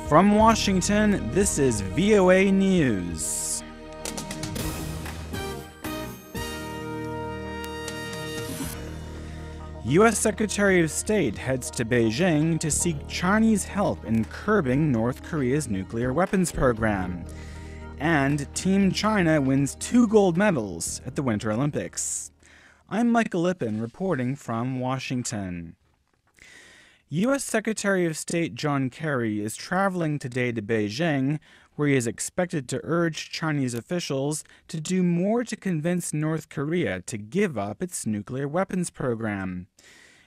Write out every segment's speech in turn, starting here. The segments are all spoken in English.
From Washington, this is VOA News. U.S. Secretary of State heads to Beijing to seek Chinese help in curbing North Korea's nuclear weapons program. And Team China wins 2 gold medals at the Winter Olympics. I'm Michael Lipin reporting from Washington. U.S. Secretary of State John Kerry is traveling today to Beijing, where he is expected to urge Chinese officials to do more to convince North Korea to give up its nuclear weapons program.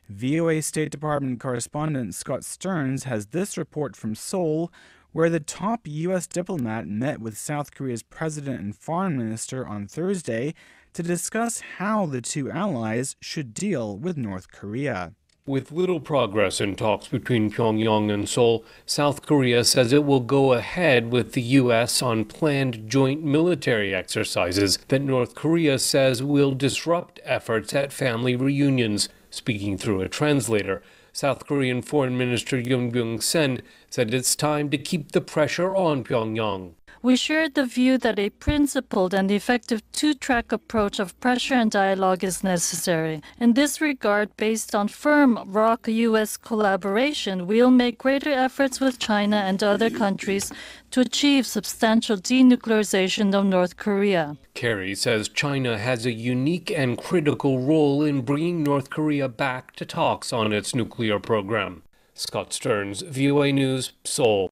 VOA State Department correspondent Scott Stearns has this report from Seoul, where the top U.S. diplomat met with South Korea's president and foreign minister on Thursday to discuss how the two allies should deal with North Korea. With little progress in talks between Pyongyang and Seoul, South Korea says it will go ahead with the U.S. on planned joint military exercises that North Korea says will disrupt efforts at family reunions. Speaking through a translator, South Korean Foreign Minister Yoon Byung-sen said it's time to keep the pressure on Pyongyang. We shared the view that a principled and effective two-track approach of pressure and dialogue is necessary. In this regard, based on firm ROC-U.S. collaboration, we'll make greater efforts with China and other countries to achieve substantial denuclearization of North Korea. Kerry says China has a unique and critical role in bringing North Korea back to talks on its nuclear program. Scott Stearns, VOA News, Seoul.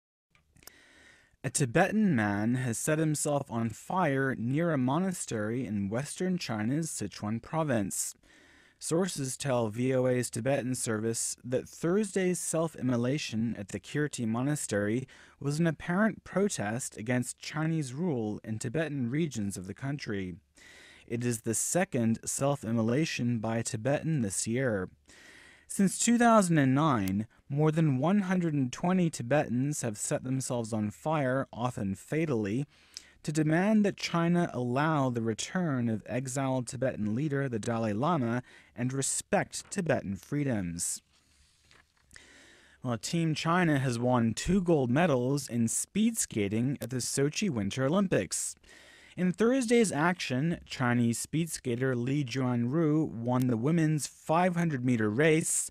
A Tibetan man has set himself on fire near a monastery in western China's Sichuan province. Sources tell VOA's Tibetan service that Thursday's self-immolation at the Kirti Monastery was an apparent protest against Chinese rule in Tibetan regions of the country. It is the second self-immolation by a Tibetan this year. Since 2009, more than 120 Tibetans have set themselves on fire, often fatally, to demand that China allow the return of exiled Tibetan leader the Dalai Lama and respect Tibetan freedoms. Well, Team China has won 2 gold medals in speed skating at the Sochi Winter Olympics. In Thursday's action, Chinese speed skater Li Juanru won the women's 500-meter race,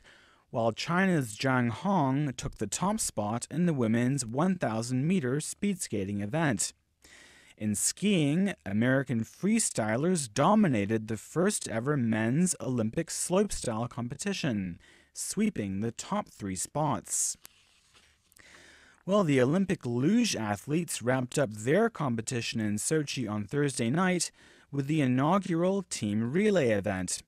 while China's Zhang Hong took the top spot in the women's 1,000-meter speed skating event. In skiing, American freestylers dominated the first-ever men's Olympic slopestyle competition, sweeping the top 3 spots. Well, the Olympic luge athletes wrapped up their competition in Sochi on Thursday night with the inaugural team relay event.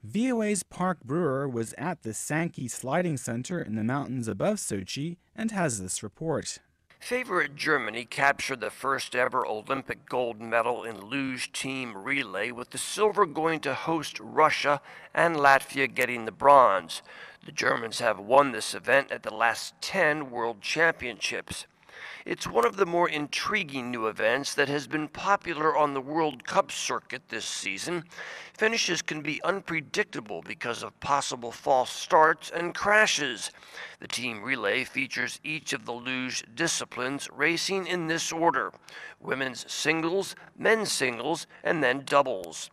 VOA's Park Brewer was at the Sankey Sliding Center in the mountains above Sochi and has this report. Favorite Germany captured the first ever Olympic gold medal in luge team relay, with the silver going to host Russia and Latvia getting the bronze. The Germans have won this event at the last 10 World Championships. It's one of the more intriguing new events that has been popular on the World Cup circuit this season. Finishes can be unpredictable because of possible false starts and crashes. The team relay features each of the luge disciplines racing in this order: women's singles, men's singles, and then doubles.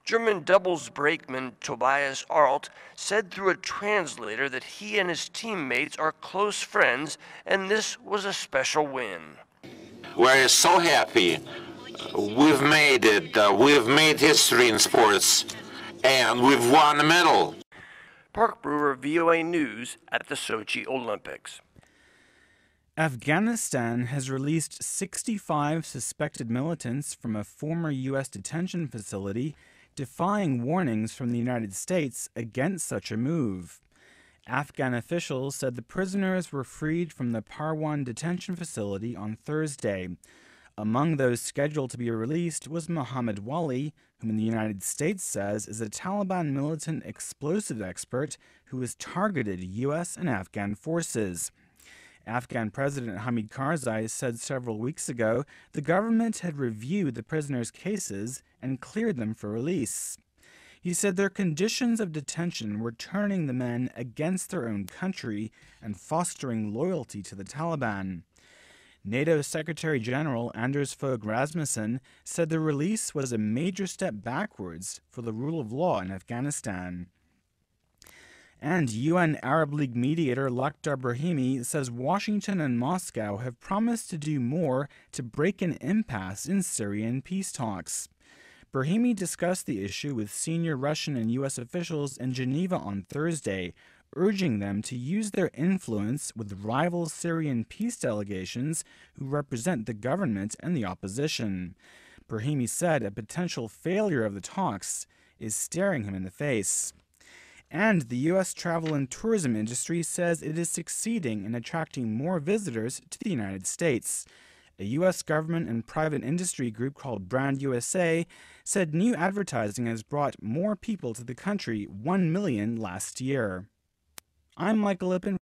German doubles brakeman Tobias Arlt said through a translator that he and his teammates are close friends, and this was a special win. We're so happy. We've made it. We've made history in sports, and we've won a medal. Park Brewer, VOA News at the Sochi Olympics. Afghanistan has released 65 suspected militants from a former U.S. detention facility, defying warnings from the United States against such a move. Afghan officials said the prisoners were freed from the Parwan detention facility on Thursday. Among those scheduled to be released was Mohammed Wali, whom the United States says is a Taliban militant explosive expert who has targeted U.S. and Afghan forces. Afghan President Hamid Karzai said several weeks ago the government had reviewed the prisoners' cases and cleared them for release. He said their conditions of detention were turning the men against their own country and fostering loyalty to the Taliban. NATO Secretary General Anders Fogh Rasmussen said the release was a major step backwards for the rule of law in Afghanistan. And UN Arab League mediator Lakhdar Brahimi says Washington and Moscow have promised to do more to break an impasse in Syrian peace talks. Brahimi discussed the issue with senior Russian and U.S. officials in Geneva on Thursday, urging them to use their influence with rival Syrian peace delegations who represent the government and the opposition. Brahimi said a potential failure of the talks is staring him in the face. And the U.S. travel and tourism industry says it is succeeding in attracting more visitors to the United States. A U.S. government and private industry group called Brand USA said new advertising has brought more people to the country, 1 million last year. I'm Michael Lipin.